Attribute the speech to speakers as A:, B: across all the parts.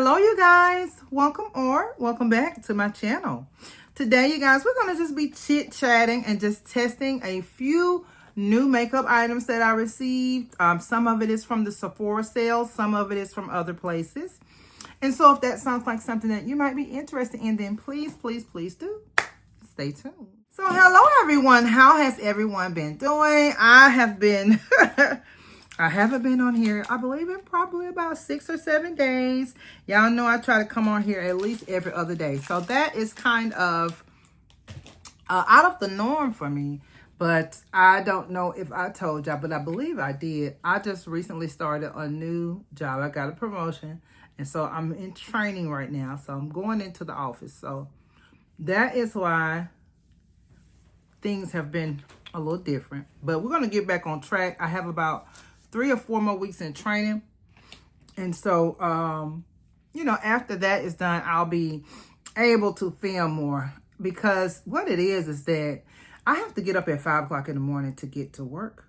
A: Hello you guys, welcome back to my channel. Today you guys, we're going to just be chit-chatting and just testing a few new makeup items that I received. Some of it is from the Sephora sale, some of it is from other places. And so if that sounds like something that you might be interested in, then please do stay tuned. So hello everyone, how has everyone been doing? I have been I haven't been on here, I believe, in probably about 6 or 7 days. Y'all know I try to come on here at least every other day. So that is kind of out of the norm for me. But I don't know if I told y'all, but I believe I did. I just recently started a new job. I got a promotion. And so I'm in training right now. So I'm going into the office. So that is why things have been a little different. But we're going to get back on track. I have about 3 or 4 more weeks in training. And so, you know, after that is done, I'll be able to film more. Because what it is that I have to get up at 5 o'clock in the morning to get to work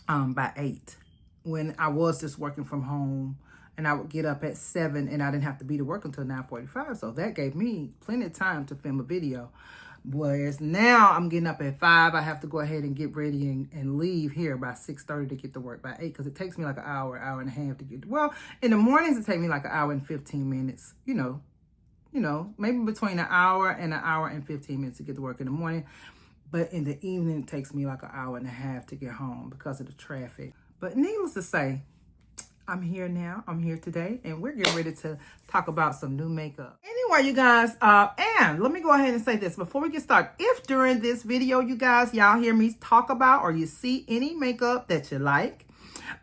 A: by 8. When I was just working from home. And I would get up at 7 and I didn't have to be to work until 9:45. So that gave me plenty of time to film a video. Whereas now I'm getting up at 5. I have to go ahead and get ready and leave here by 6:30 to get to work by 8. Because it takes me like an hour and a half to get. Well, in the mornings it takes me like an hour and 15 minutes. You know, maybe between an hour and 15 minutes to get to work in the morning. But in the evening it takes me like an hour and a half to get home because of the traffic. But needless to say, I'm here now. I'm here today, and we're getting ready to talk about some new makeup. Anyway, you guys, and let me go ahead and say this before we get started. If during this video, you guys, y'all hear me talk about or you see any makeup that you like,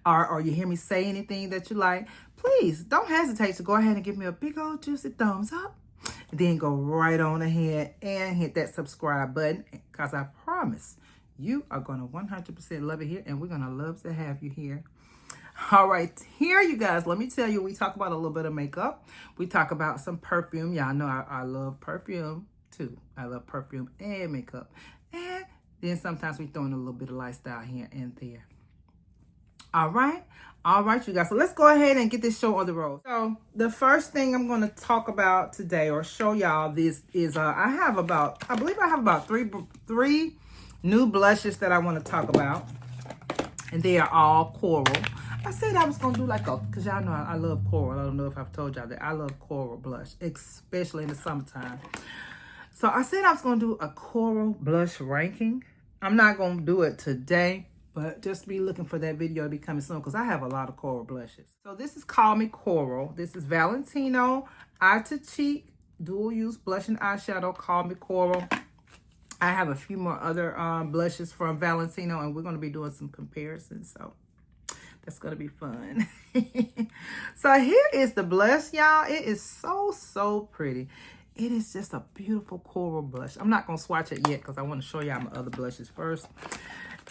A: or you hear me say anything that you like, please don't hesitate to go ahead and give me a big old juicy thumbs up. Then go right on ahead and hit that subscribe button, because I promise you are going to 100% love it here, and we're going to love to have you here. All right, here you guys, let me tell you, we talk about a little bit of makeup. We talk about some perfume. Y'all know I love perfume too. I love perfume and makeup. And then sometimes we throw in a little bit of lifestyle here and there. All right, you guys. So let's go ahead and get this show on the road. So the first thing I'm going to talk about today or show y'all this is I believe I have about three new blushes that I want to talk about. And they are all coral. I said I was going to do like because y'all know I love coral. I don't know if I've told y'all that I love coral blush, especially in the summertime. So I said I was going to do a coral blush ranking. I'm not going to do it today, but just be looking for that video to be coming soon because I have a lot of coral blushes. So this is Call Me Coral. This is Valentino Eye to Cheek Dual Use Blush and Eyeshadow Call Me Coral. I have a few more other blushes from Valentino, and we're going to be doing some comparisons. So that's going to be fun. So here is the blush, y'all. It is so pretty. It is just a beautiful coral blush. I'm not going to swatch it yet because I want to show y'all my other blushes first.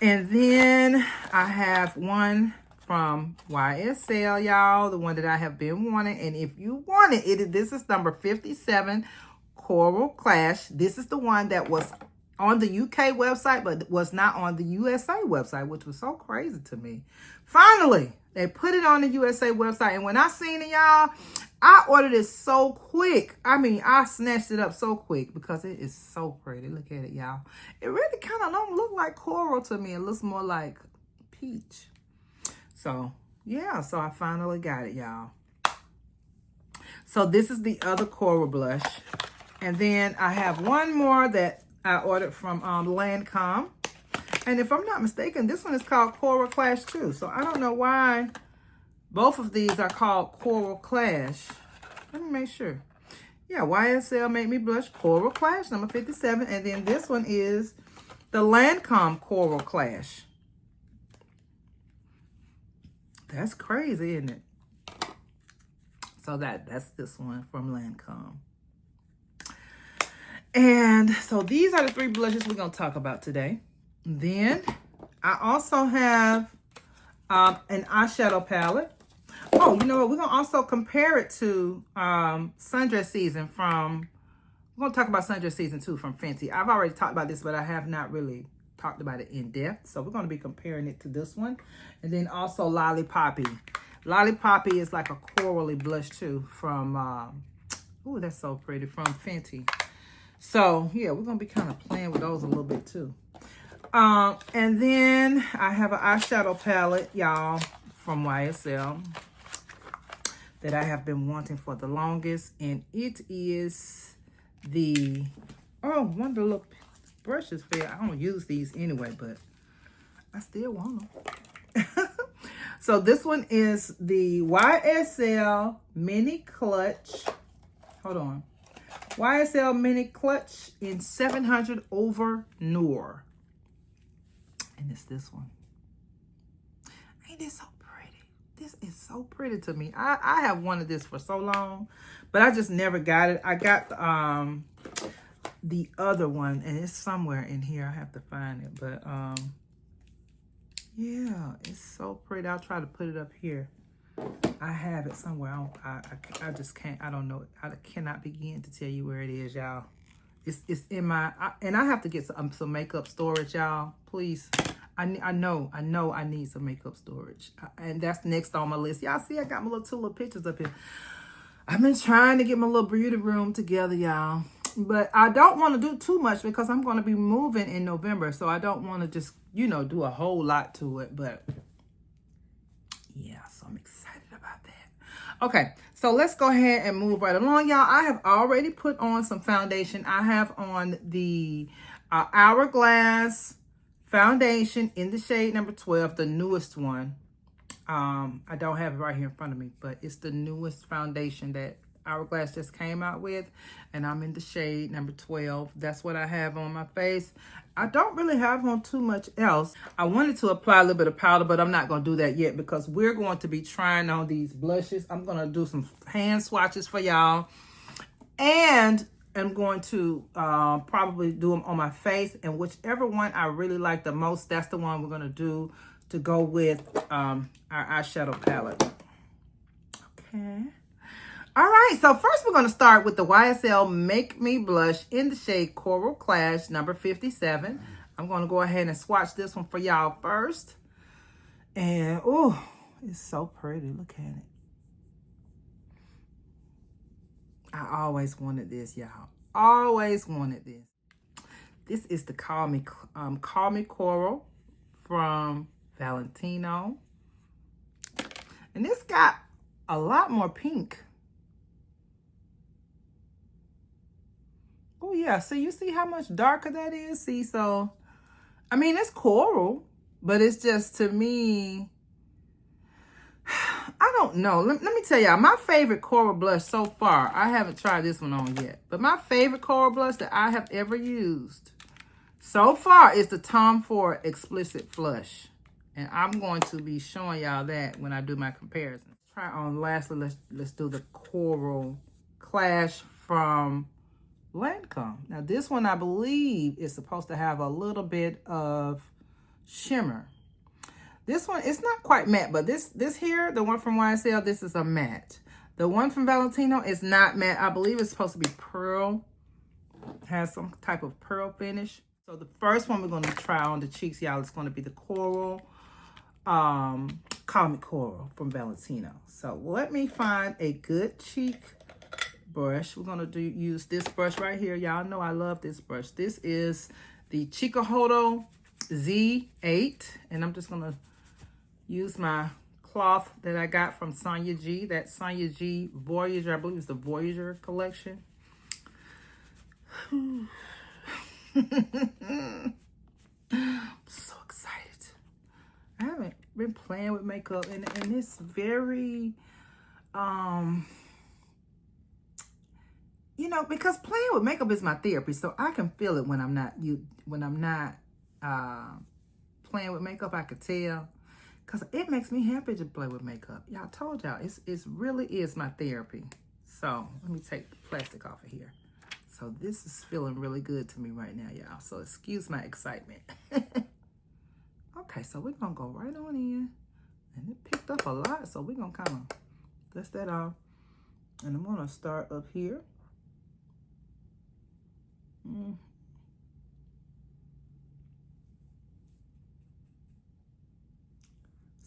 A: And then I have one from YSL, y'all. The one that I have been wanting. And if you want it, this is number 57, Coral Clash. This is the one that was on the UK website, but was not on the USA website, which was so crazy to me. Finally, they put it on the USA website, and when I seen it, y'all, I ordered it so quick. I mean, I snatched it up so quick because it is so pretty. Look at it, y'all. It really kind of don't look like coral to me. It looks more like peach. So, yeah, so I finally got it, y'all. So this is the other coral blush. And then I have one more that I ordered from Lancome. And if I'm not mistaken, this one is called Coral Clash too. So I don't know why both of these are called Coral Clash. Let me make sure. Yeah, YSL Made Me Blush Coral Clash, number 57. And then this one is the Lancome Coral Clash. That's crazy, isn't it? So that's this one from Lancome. And so these are the 3 blushes we're going to talk about today. Then I also have an eyeshadow palette. Oh, you know what? We're going to also compare it to Sundress Season from, we're going to talk about Sundress Season 2 from Fenty. I've already talked about this, but I have not really talked about it in depth. So we're going to be comparing it to this one. And then also Lollipoppy Lollipoppy is like a corally blush too from, oh, that's so pretty, from Fenty. So, yeah, we're going to be kind of playing with those a little bit too. And then I have an eyeshadow palette, y'all, from YSL that I have been wanting for the longest. And it is the, oh, one of the little brushes fail. I don't use these anyway, but I still want them. So this one is the YSL Mini Clutch. Hold on. YSL Mini Clutch in 700 over Noir. And it's this one. Ain't it so pretty? This is so pretty to me. I have wanted this for so long, but I just never got it. I got the other one, and it's somewhere in here. I have to find it. But yeah, it's so pretty. I'll try to put it up here. I have it somewhere. I just can't. I don't know. I cannot begin to tell you where it is, y'all. It's in my, and I have to get some makeup storage, y'all. Please. I know I need some makeup storage. And that's next on my list. Y'all see I got my two little pictures up here. I've been trying to get my little beauty room together, y'all. But I don't want to do too much because I'm going to be moving in November. So I don't want to just, you know, do a whole lot to it. But yeah, so I'm excited about that. Okay, so let's go ahead and move right along, y'all. I have already put on some foundation. I have on the Hourglass foundation in the shade number 12, the newest one. I don't have it right here in front of me, but it's the newest foundation that Hourglass just came out with, and I'm in the shade number 12. That's what I have on my face. I don't really have on too much else. I wanted to apply a little bit of powder, but I'm not going to do that yet because we're going to be trying on these blushes. I'm going to do some hand swatches for y'all, and I'm going to probably do them on my face, and whichever one I really like the most, that's the one we're going to do to go with our eyeshadow palette. Okay. All right, so first we're going to start with the YSL Make Me Blush in the shade Coral Clash number 57. I'm going to go ahead and swatch this one for y'all first. And, oh, it's so pretty. Look at it. I always wanted this, y'all. Always wanted this. This is the Call Me Coral from Valentino. And this got a lot more pink. Oh, yeah. So you see how much darker that is? See, so, I mean, it's coral, but it's just, to me, I don't know. Let me tell y'all, my favorite coral blush so far, I haven't tried this one on yet, but my favorite coral blush that I have ever used so far is the Tom Ford Explicit Flush. And I'm going to be showing y'all that when I do my comparison. Try on lastly, let's do the Coral Clash from Lancome. Now this one I believe is supposed to have a little bit of shimmer. This one, it's not quite matte, but this here, the one from YSL, this is a matte. The one from Valentino is not matte. I believe it's supposed to be pearl. It has some type of pearl finish. So the first one we're going to try on the cheeks, y'all, is going to be the Coral, Call Me Coral from Valentino. So let me find a good cheek brush. We're going to use this brush right here. Y'all know I love this brush. This is the Chikuhodo Z8, and I'm just going to use my cloth that I got from Sonia G. That Sonia G Voyager, I believe it's the Voyager collection. I'm so excited. I haven't been playing with makeup, and it's very, you know, because playing with makeup is my therapy, so I can feel it when I'm not playing with makeup. I could tell. Because it makes me happy to play with makeup. Y'all, told y'all, it really is my therapy. So, let me take the plastic off of here. So, this is feeling really good to me right now, y'all. So, excuse my excitement. Okay, so we're going to go right on in. And it picked up a lot, so we're going to kind of dust that off. And I'm going to start up here.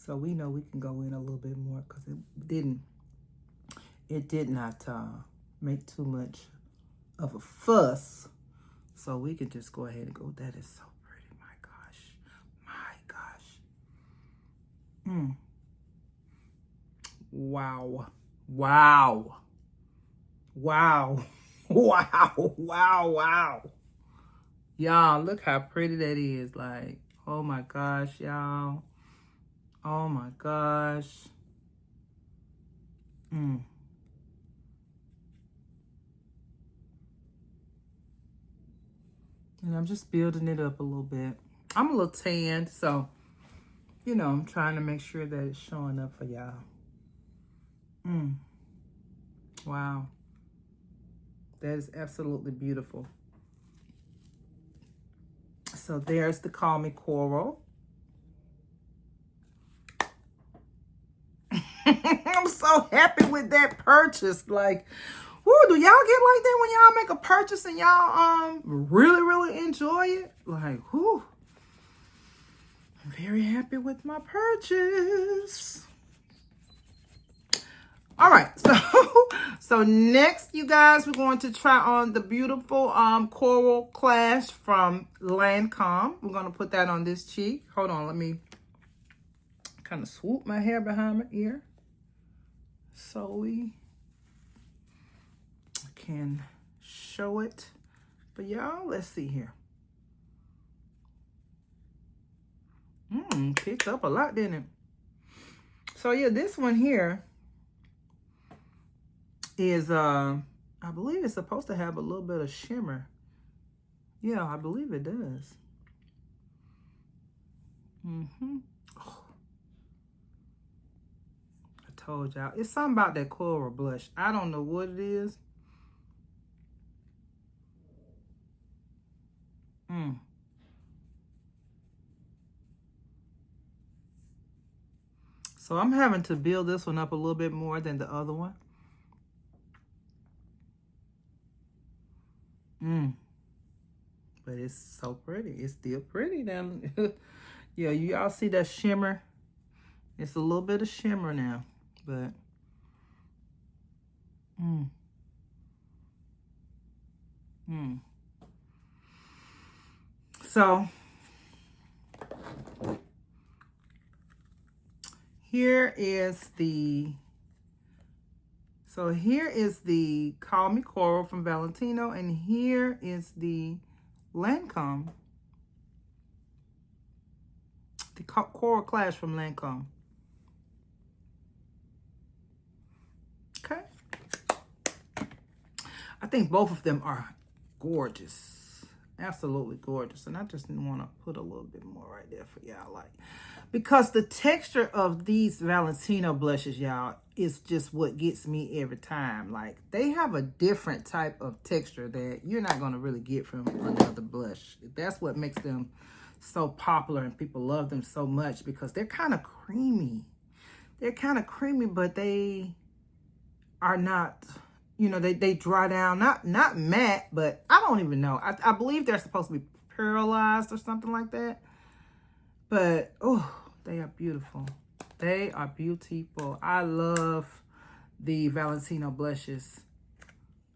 A: So we know we can go in a little bit more because it did not make too much of a fuss. So we can just go ahead and go. That is so pretty. My gosh. My gosh. Wow. Wow. Wow. Wow. Wow. Wow. Y'all, look how pretty that is. Like, oh my gosh, y'all. Oh my gosh. And I'm just building it up a little bit. I'm a little tanned, so, you know, I'm trying to make sure that it's showing up for y'all. Wow. That is absolutely beautiful. So there's the Call Me Coral. I'm so happy with that purchase. Like, woo, do y'all get like that when y'all make a purchase and y'all really enjoy it? Like, whoo. I'm very happy with my purchase. All right, so next, you guys, we're going to try on the beautiful Coral Clash from Lancome. We're going to put that on this cheek. Hold on, let me kind of swoop my hair behind my ear so we can show it. But y'all, let's see here. Picked up a lot, didn't it? So yeah, this one here is I believe it's supposed to have a little bit of shimmer. Yeah, I believe it does. Oh, I told y'all, it's something about that coral blush. I don't know what it is. So I'm having to build this one up a little bit more than the other one. But it's so pretty. It's still pretty now. Yeah, you all see that shimmer? It's a little bit of shimmer now, but So here is the Call Me Coral from Valentino, and here is the Lancome, the Coral Clash from Lancome. Okay. I think both of them are gorgeous. Absolutely gorgeous. And I just want to put a little bit more right there for y'all, like, because the texture of these Valentino blushes, y'all, is just what gets me every time. Like, they have a different type of texture that you're not going to really get from another blush. That's what makes them so popular and people love them so much, because they're kind of creamy. They're kind of creamy, but they are not, you know, they dry down, not matte, but I don't even know. I believe they're supposed to be pearlized or something like that. But, oh, they are beautiful. They are beautiful. I love the Valentino blushes.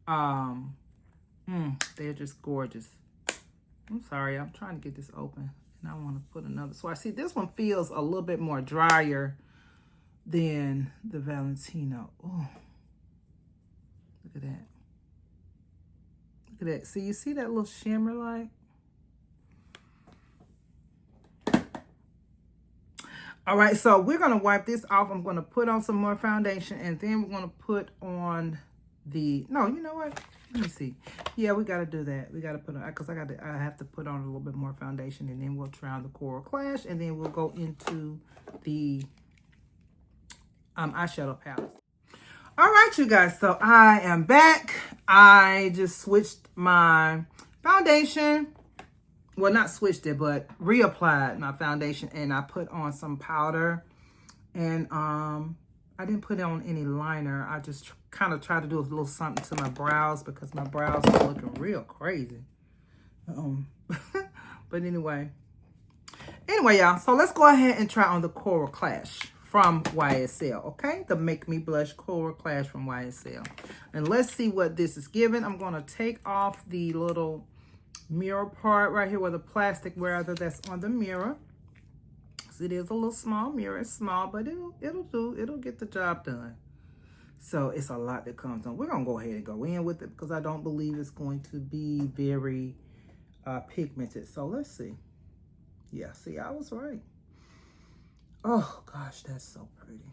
A: They're just gorgeous. I'm sorry, I'm trying to get this open. And I want to put another. So I see this one feels a little bit more drier than the Valentino. Oh, look at that. Look at that. See, you see that little shimmer like? All right, so we're going to wipe this off. I'm going to put on some more foundation, and then we're going to put on the, no, you know what? Let me see. Yeah, we got to do that. We got to put on, because I have to put on a little bit more foundation, and then we'll try on the Coral Clash, and then we'll go into the eyeshadow palette. All right, you guys, so I am back. I just switched my foundation. Well, not switched it, but reapplied my foundation, and I put on some powder, and I didn't put on any liner. I just kind of tried to do a little something to my brows because my brows are looking real crazy. But anyway, Anyway, y'all, so let's go ahead and try on the Coral Clash from YSL, okay? The Make Me Blush Coral Clash from YSL. And let's see what this is giving. I'm going to take off the little mirror part right here, where the plastic rather that's on the mirror. So it is a little small mirror. It's small, but it'll get the job done. So it's a lot that comes on. We're going to go ahead and go in with it because I don't believe it's going to be very pigmented. So let's see. Yeah, see, I was right. Oh, gosh, that's so pretty.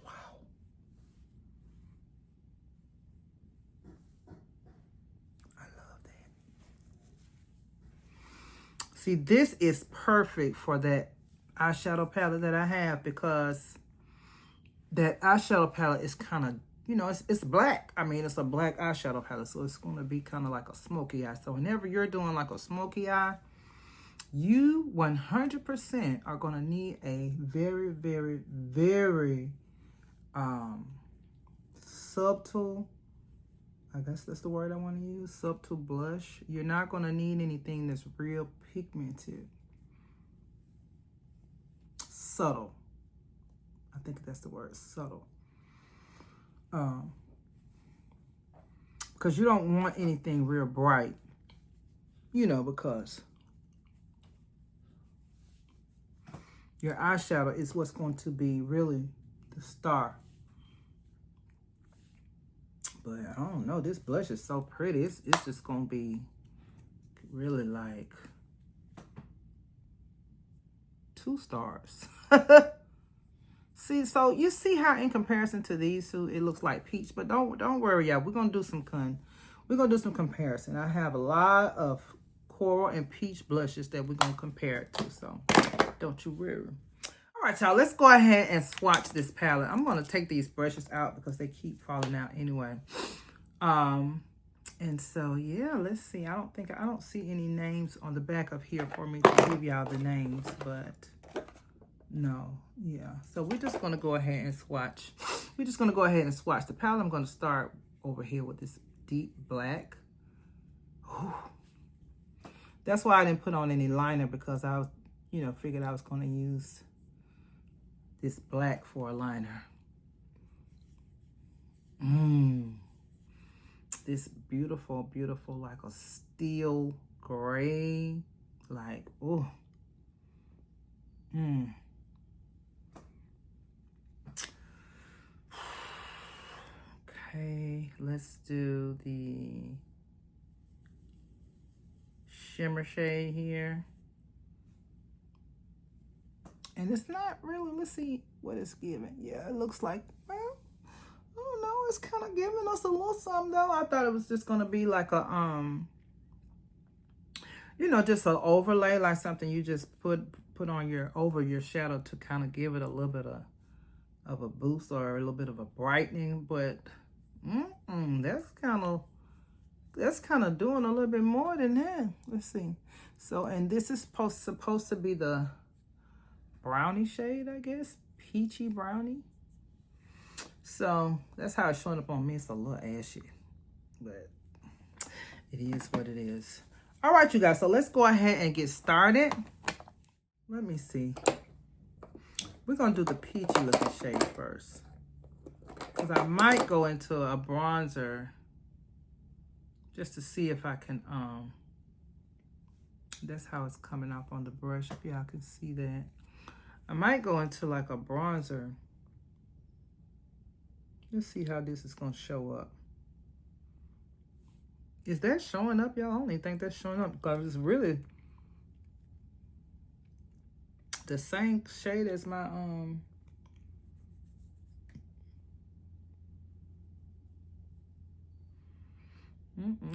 A: Wow. I love that. See, this is perfect for that eyeshadow palette that I have, because that eyeshadow palette is kind of, you know, it's black. I mean, it's a black eyeshadow palette, so it's going to be kind of like a smoky eye. So whenever you're doing like a smoky eye, you 100% are going to need a very, very, very subtle, I guess that's the word I want to use, subtle blush. You're not going to need anything that's real pigmented. Subtle. I think that's the word, subtle. Because you don't want anything real bright, you know, because your eyeshadow is what's going to be really the star. But I don't know, this blush is so pretty. It's just going to be really like 2 stars. See, so you see how in comparison to these two, it looks like peach. But don't worry, y'all. We're gonna do some comparison. I have a lot of coral and peach blushes that we're gonna compare it to. So don't you worry. All right, y'all. Let's go ahead and swatch this palette. I'm gonna take these brushes out because they keep falling out anyway. And so yeah, let's see. I don't see any names on the back of here for me to give y'all the names, but. No, yeah. So we're just going to go ahead and swatch. We're just going to go ahead and swatch the palette. I'm going to start over here with this deep black. Whew. That's why I didn't put on any liner, because I was, you know, figured I was going to use this black for a liner. This beautiful, beautiful, like a steel gray, like, oh. Okay, let's do the shimmer shade here. And it's not really, let's see what it's giving. Yeah, it looks like, well, I don't know, it's kind of giving us a little something though. I thought it was just going to be like a, you know, just an overlay, like something you just put on over your shadow to kind of give it a little bit of a boost or a little bit of a brightening, but that's kind of doing a little bit more than that. Let's see. So, and this is supposed to be the brownie shade, I guess, peachy brownie. So that's how it's showing up on me. It's a little ashy, but it is what it is. All right, you guys. So let's go ahead and get started. Let me see. We're gonna do the peachy looking shade first, because I might go into a bronzer just to see if I can, that's how it's coming off on the brush, if y'all can see that. I might go into like a bronzer. Let's see how this is gonna show up. Is that showing up, y'all? I don't even think that's showing up, because it's really the same shade as my,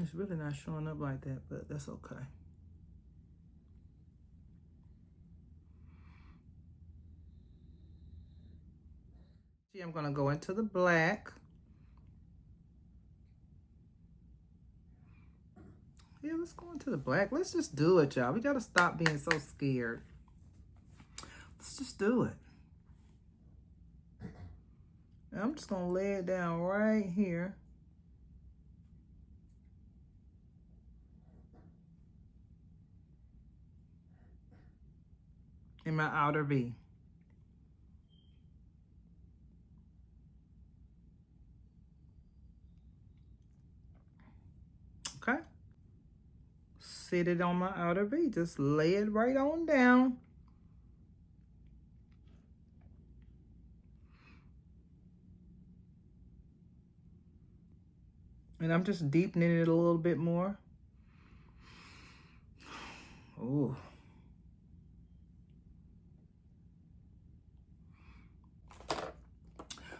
A: it's really not showing up like that, but that's okay. See, I'm gonna go into the black. Yeah, let's go into the black. Let's just do it, y'all. We gotta stop being so scared. Let's just do it. And I'm just gonna lay it down right here. in my outer V. Okay. Sit it on my outer V. Just lay it right on down. And I'm just deepening it a little bit more. Ooh.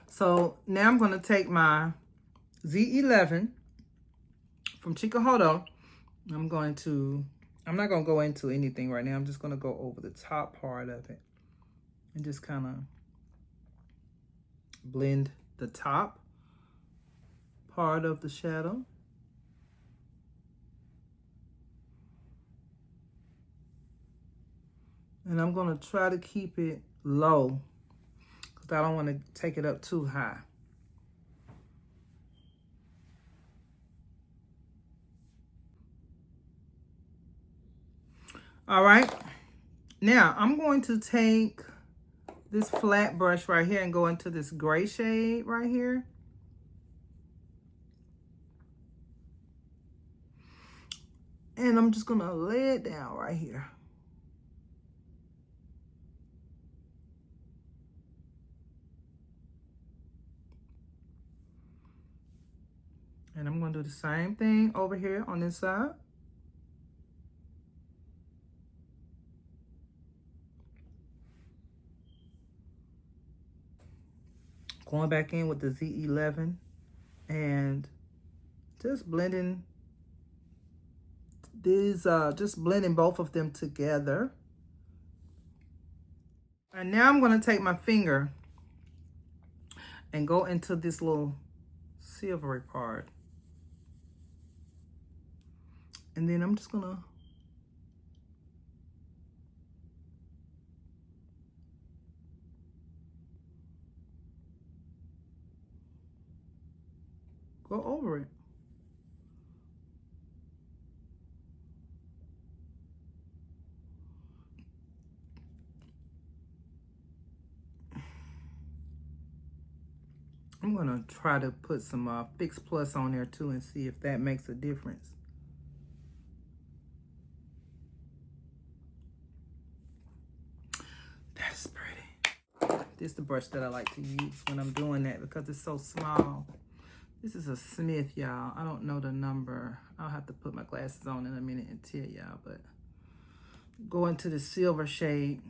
A: So now I'm going to take my Z11 from Chikuhodo. I'm not going to go into anything right now. I'm just going to go over the top part of it and just kind of blend the top part of the shadow. And I'm going to try to keep it low because I don't want to take it up too high. All right. Now I'm going to take this flat brush right here and go into this gray shade right here. And I'm just going to lay it down right here. And I'm going to do the same thing over here on this side. Going back in with the Z11 and just blending these, just blending both of them together. And now I'm going to take my finger and go into this little silvery part. And then I'm just going to go over it. I'm going to try to put some Fix Plus on there too and see if that makes a difference. That's pretty. This is the brush that I like to use when I'm doing that because it's so small. This is a Smith, y'all. I don't know the number. I'll have to put my glasses on in a minute and tell y'all, but go into the silver shade.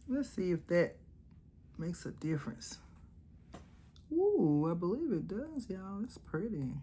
A: Let's see if that makes a difference. Ooh, I believe it does, y'all. It's pretty.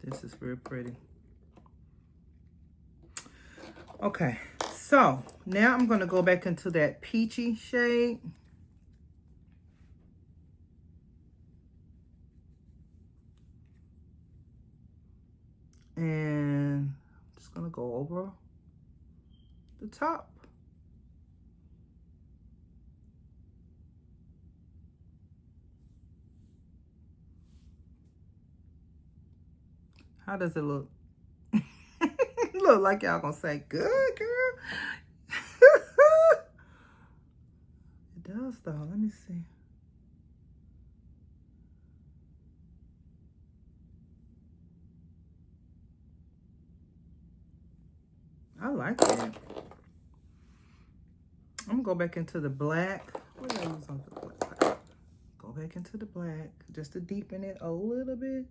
A: This is very pretty. Okay, so now I'm going to go back into that peachy shade. And I'm just going to go over the top. How does it look? Look like y'all gonna say, good girl. It does though. Let me see. I like that. I'm gonna go back into the black. What did I use on the black? Go back into the black just to deepen it a little bit.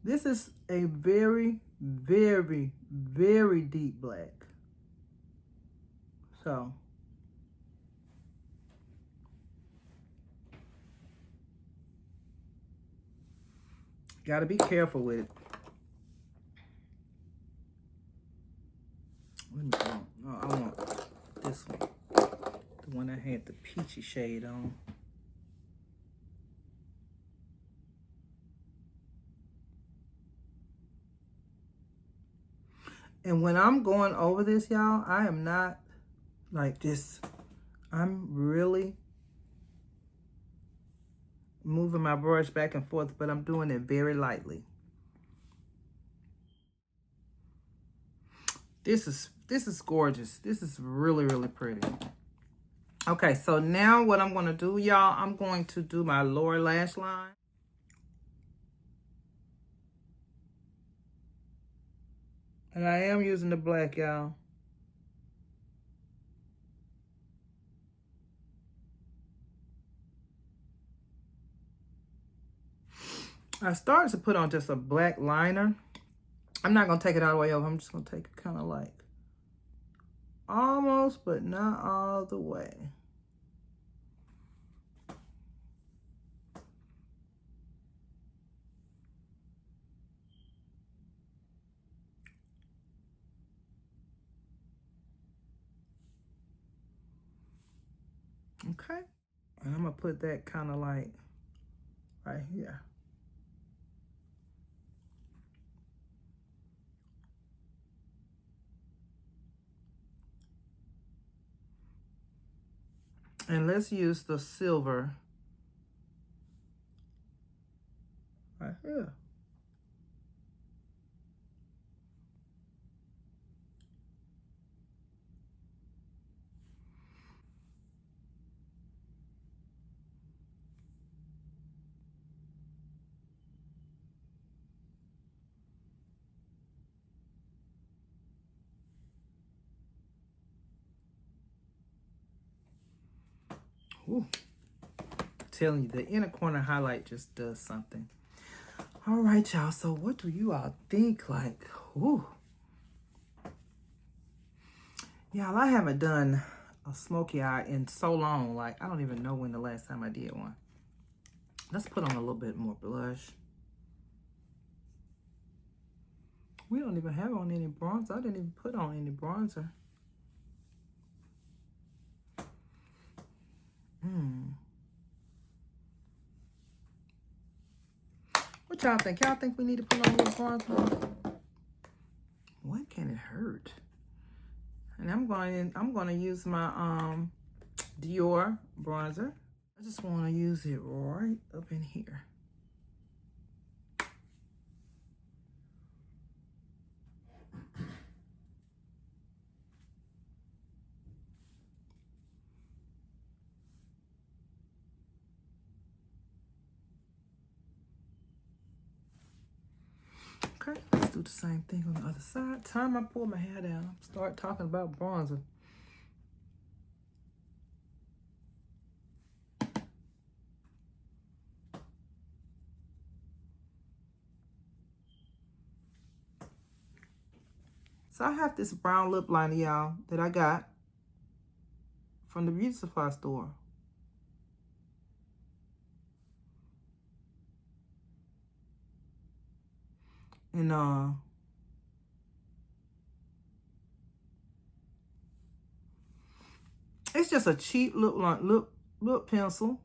A: This is a very, very, very deep black. So, gotta be careful with it. Let me go. Oh, I want this one. The one that had the peachy shade on. And when I'm going over this, y'all, I am not like this. I'm really moving my brush back and forth, but I'm doing it very lightly. This is gorgeous. This is really, really pretty. Okay, so now what I'm going to do, y'all, I'm going to do my lower lash line. And I am using the black, y'all. I started to put on just a black liner. I'm not going to take it all the way over. I'm just going to take it kind of like almost, but not all the way. Okay. And I'm going to put that kind of like right here. And let's use the silver right here. Ooh. Telling you, the inner corner highlight just does something. All right, y'all. So what do you all think? Like, ooh. Y'all, I haven't done a smoky eye in so long. Like, I don't even know when the last time I did one. Let's put on a little bit more blush. We don't even have on any bronzer. I didn't even put on any bronzer. What y'all think? Y'all think we need to put on a little bronzer? What can it hurt? And I'm going to use my Dior bronzer. I just want to use it right up in here. Okay, let's do the same thing on the other side. Time I pull my hair down, start talking about bronzer. So I have this brown lip liner, y'all, that I got from the beauty supply store. And it's just a cheap lip pencil.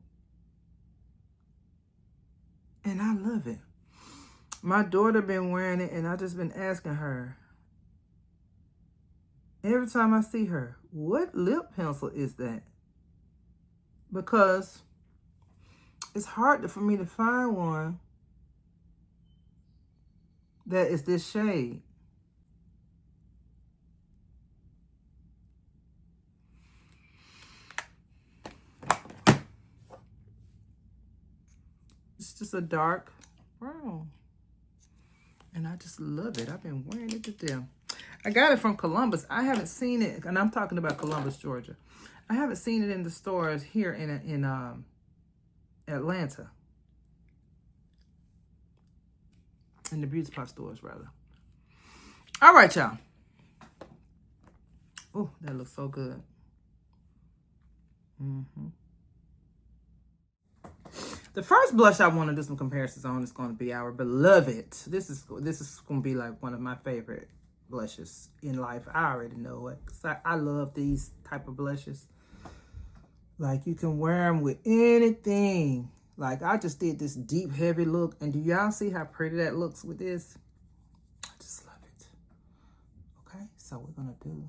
A: And I love it. My daughter been wearing it, and I just been asking her every time I see her, what lip pencil is that? Because it's hard for me to find one that is this shade. It's just a dark brown. And I just love it. I've been wearing it to death. I got it from Columbus. I haven't seen it, and I'm talking about Columbus, Georgia. I haven't seen it in the stores here in Atlanta. In the beauty supply stores, rather. All right, y'all. Oh, that looks so good. The first blush I want to do some comparisons on is going to be our beloved. This is going to be like one of my favorite blushes in life. I already know it, because I love these type of blushes. Like, you can wear them with anything. Like, I just did this deep, heavy look. And do y'all see how pretty that looks with this? I just love it. Okay, so we're going to do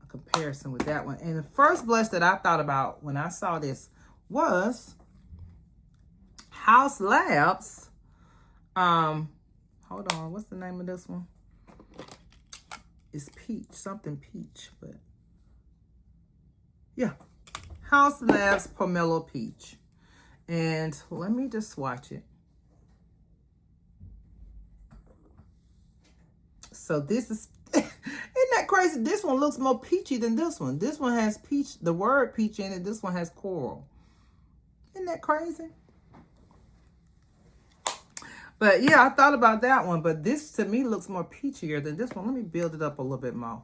A: a comparison with that one. And the first blush that I thought about when I saw this was Haus Labs. Hold on, what's the name of this one? It's peach, something peach, but yeah. Haus Labs Pomelo Peach. And let me just swatch it. So this is, isn't that crazy? This one looks more peachy than this one. This one has peach, the word peach in it. This one has coral. Isn't that crazy? But yeah, I thought about that one. But this to me looks more peachier than this one. Let me build it up a little bit more.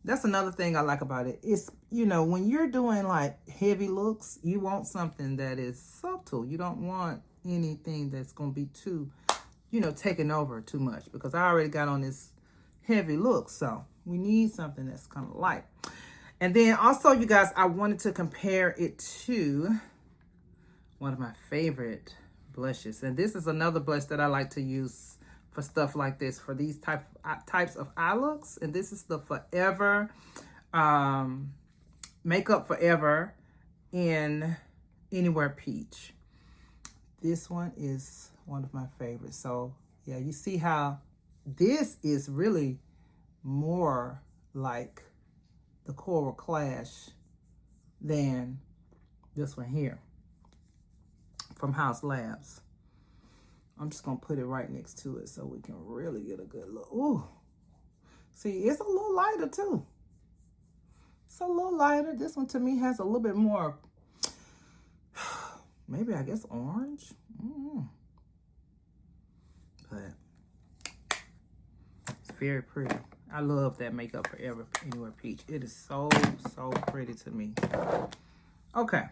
A: That's another thing I like about it. It's, you know, when you're doing like heavy looks, you want something that is subtle. You don't want anything that's going to be too, you know, taking over too much, because I already got on this heavy look. So we need something that's kind of light. And then also, you guys, I wanted to compare it to one of my favorite blushes. And this is another blush that I like to use for stuff like this, for these types of eye looks. And this is the Forever Makeup Forever in Anywhere Peach. This one is one of my favorites. So yeah, you see how this is really more like the Coral Clash than this one here from Haus Labs. I'm just going to put it right next to it so we can really get a good look. Ooh. See, it's a little lighter too. It's a little lighter. This one to me has a little bit more, maybe I guess orange. But it's very pretty. I love that Makeup Forever Anywhere Peach. It is so, so pretty to me. Okay.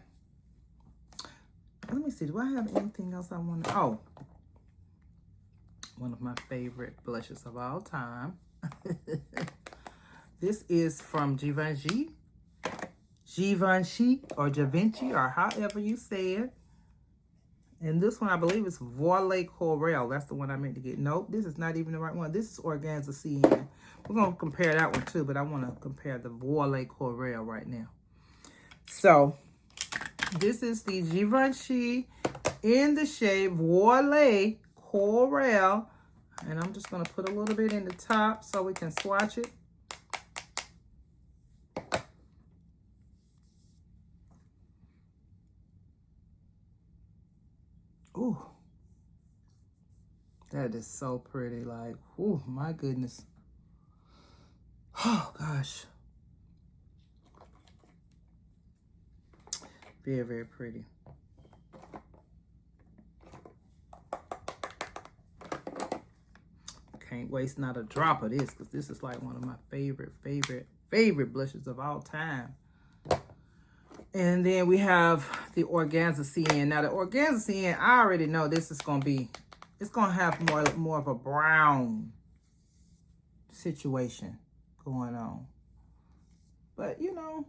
A: Let me see. Do I have anything else I want to... Oh. One of my favorite blushes of all time. This is from Givenchy. Givenchy or Givenchy, or however you say it. And this one, I believe, is Voile Coral. That's the one I meant to get. Nope, this is not even the right one. This is Organza CN. We're going to compare that one too, but I want to compare the Voile Coral right now. So, this is the Givenchy in the shade Voile Coral. And I'm just going to put a little bit in the top so we can swatch it. Ooh. That is so pretty. Like, ooh, my goodness. Oh, gosh. Very, very pretty. Can't waste not a drop of this, because this is like one of my favorite blushes of all time. And then we have the Organza CN. Now the Organza CN, I already know this is going to be, it's going to have more of a brown situation going on. But, you know,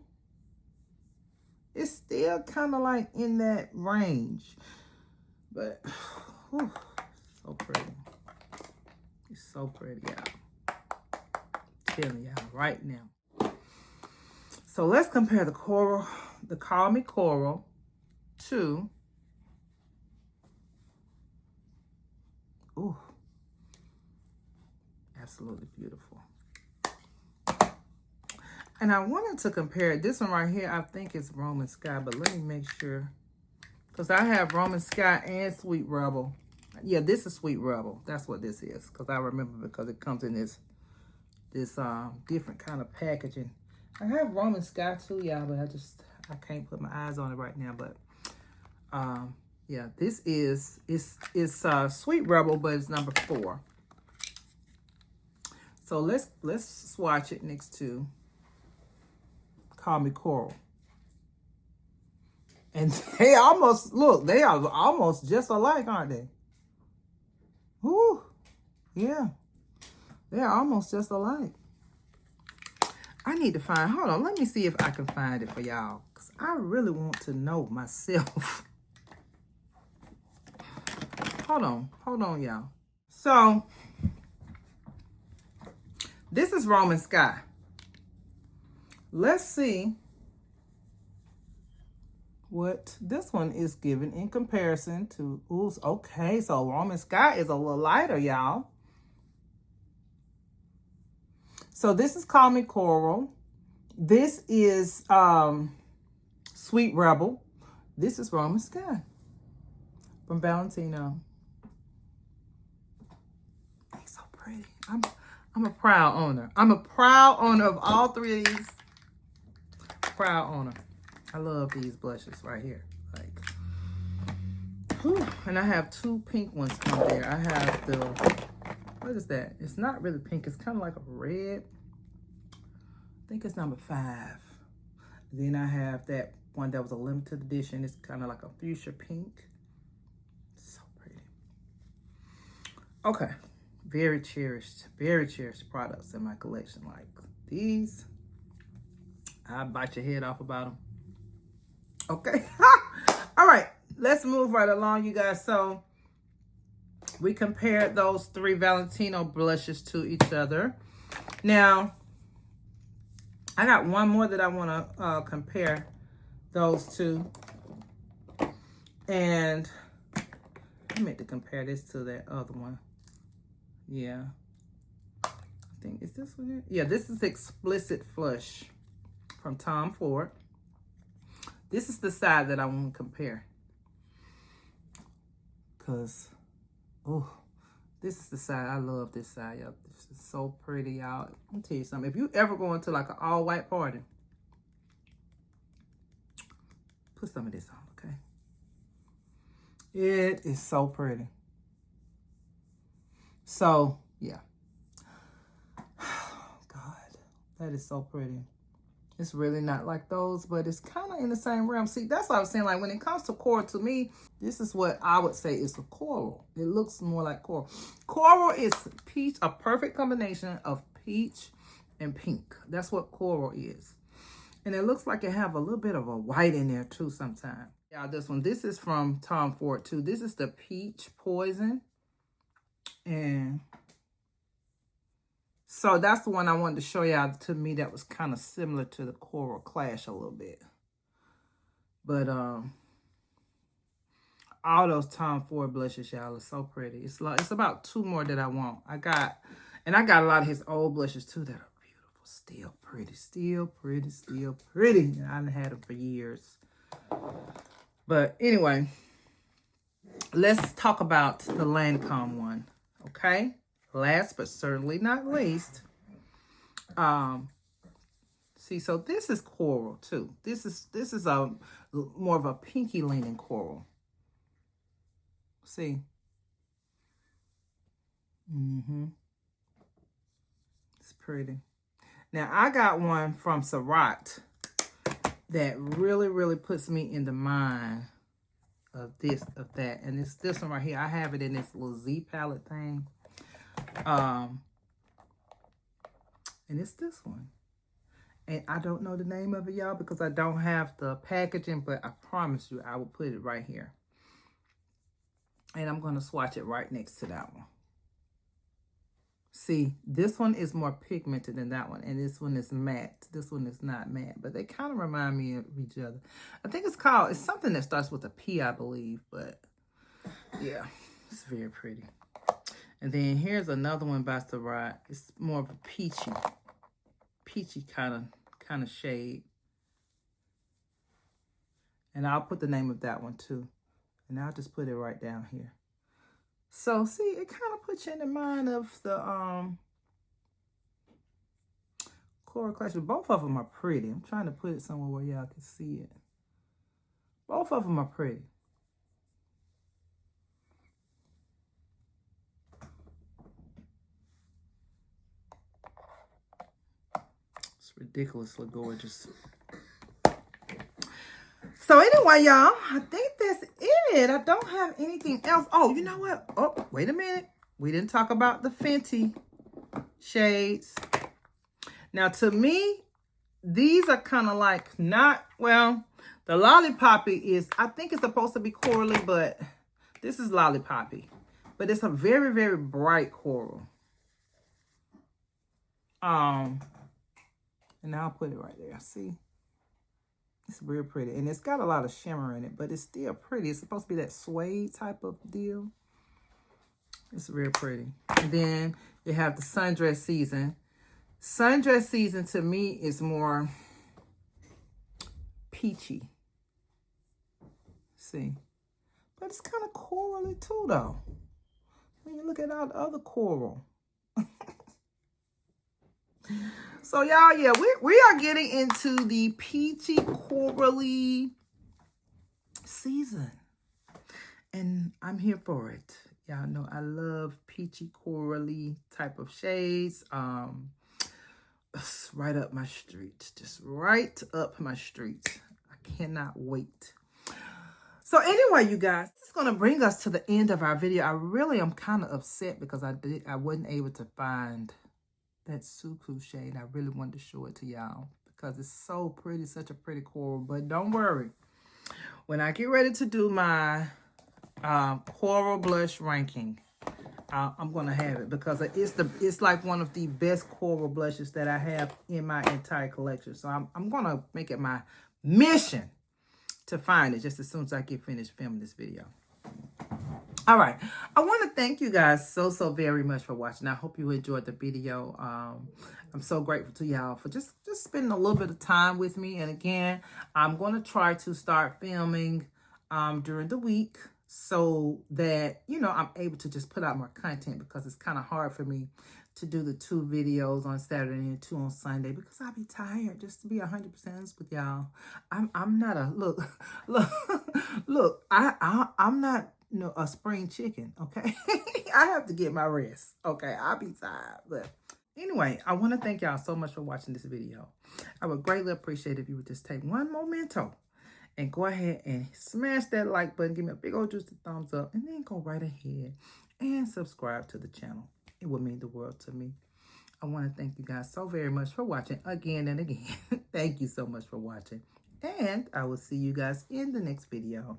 A: it's still kind of like in that range. But, whew, so pretty. It's so pretty, y'all. Telling y'all right now. So let's compare the coral, the Call Me Coral to, ooh, absolutely beautiful. And I wanted to compare this one right here. I think it's Roman Sky, but let me make sure, because I have Roman Sky and Sweet Rebel. Yeah, this is Sweet Rebel. That's what this is, because I remember, because it comes in this different kind of packaging. I have Roman Sky too, y'all, but I can't put my eyes on it right now. But Yeah, this is Sweet Rebel, but it's number 4. So let's swatch it next to Call Me Coral. And they almost, look, they are almost just alike, aren't they? Whew. Yeah. They're almost just alike. I need to find, hold on, let me see if I can find it for y'all. Because I really want to know myself. Hold on, y'all. So, this is Roman Sky. Let's see what this one is given in comparison to, ooh, okay, so Roman Sky is a little lighter, y'all. So this is Call Me Coral. This is Sweet Rebel. This is Roman Sky from Valentino. They're so pretty. I'm a proud owner. I'm a proud owner of all 3 of these. Proud owner. I love these blushes right here. Like, whew. And I have 2 pink ones from there. I have the, what is that? It's not really pink. It's kind of like a red. I think it's number 5. Then I have that one that was a limited edition. It's kind of like a fuchsia pink. So pretty. Okay. Very cherished products in my collection. Like these, I'll bite your head off about them. Okay. All right. Let's move right along, you guys. So we compared those 3 Valentino blushes to each other. Now, I got one more that I want to compare those two. And I meant to compare this to that other one. Yeah. I think, is this one? Yeah, this is Explicit Flush from Tom Ford. This is the side that I want to compare. Because, oh, this is the side. I love this side, y'all. This is so pretty, y'all. Let me tell you something. If you ever go into like an all-white party, put some of this on, okay? It is so pretty. So, yeah. God, that is so pretty. It's really not like those, but it's kind of in the same realm. See, that's what I was saying. Like, when it comes to coral, to me, this is what I would say is a coral. It looks more like coral. Coral is peach, a perfect combination of peach and pink. That's what coral is. And it looks like it have a little bit of a white in there, too, sometimes. Yeah, this one. This is from Tom Ford, too. This is the Peach Poison. And so that's the one I wanted to show y'all. To me, that was kind of similar to the Coral Clash a little bit. But all those Tom Ford blushes, y'all, are so pretty. It's about 2 more that I want. I got a lot of his old blushes too that are beautiful. Still pretty, still pretty, still pretty. And I done had them for years. But anyway, let's talk about the Lancome one. Okay? Last but certainly not least, see, so this is coral too. This is a more of a pinky leaning coral. See, it's pretty. Now I got one from Sarat that really puts me in the mind of this, of that, and it's this one right here. I have it in this little Z palette thing. And it's this one. And I don't know the name of it, y'all, because I don't have the packaging, but I promise you I will put it right here. And I'm going to swatch it right next to that one. See, this one is more pigmented than that one, and this one is matte. This one is not matte, but they kind of remind me of each other. I think it's something that starts with a P, I believe, but yeah, it's very pretty. And then here's another one by Sarat. It's more of a peachy kind of shade. And I'll put the name of that one too. And I'll just put it right down here. So see, it kind of puts you in the mind of the Coral Clash. Both of them are pretty. I'm trying to put it somewhere where y'all can see it. Both of them are pretty. ridiculously gorgeous. So anyway, y'all, I think that's it. I don't have anything else. Oh, you know what? Oh, wait a minute. We didn't talk about the Fenty shades. Now, to me, these are kind of like not, well, the Lollipoppy is, I think it's supposed to be corally, but this is Lollipoppy. But it's a very, very bright coral. And now I'll put it right there. See? It's real pretty. And it's got a lot of shimmer in it, but it's still pretty. It's supposed to be that suede type of deal. It's real pretty. And then you have the Sundress Season. Sundress Season to me is more peachy. See? But it's kind of corally too, though. When you look at all the other coral. So, y'all, yeah, we are getting into the peachy corally season. And I'm here for it. Y'all know I love peachy corally type of shades. It's right up my street. Just right up my street. I cannot wait. So anyway, you guys, this is going to bring us to the end of our video. I really am kind of upset because I wasn't able to find that Suku shade. I really wanted to show it to y'all because it's so pretty, such a pretty coral. But don't worry. When I get ready to do my coral blush ranking, I'm going to have it because it's like one of the best coral blushes that I have in my entire collection. So I'm going to make it my mission to find it just as soon as I get finished filming this video. All right. I want to thank you guys so very much for watching. I hope you enjoyed the video. I'm so grateful to y'all for just spending a little bit of time with me. And again, I'm going to try to start filming during the week so that, you know, I'm able to just put out more content because it's kind of hard for me to do the 2 videos on Saturday and 2 on Sunday because I'll be tired, just to be 100% honest with y'all. I'm not a, look, I'm not, you know, a spring chicken, okay? I have to get my rest, okay? I'll be tired. But anyway, I want to thank y'all so much for watching this video. I would greatly appreciate if you would just take one memento and go ahead and smash that like button. Give me a big old juicy thumbs up. And then go right ahead and subscribe to the channel. It would mean the world to me. I want to thank you guys so very much for watching again and again. Thank you so much for watching. And I will see you guys in the next video.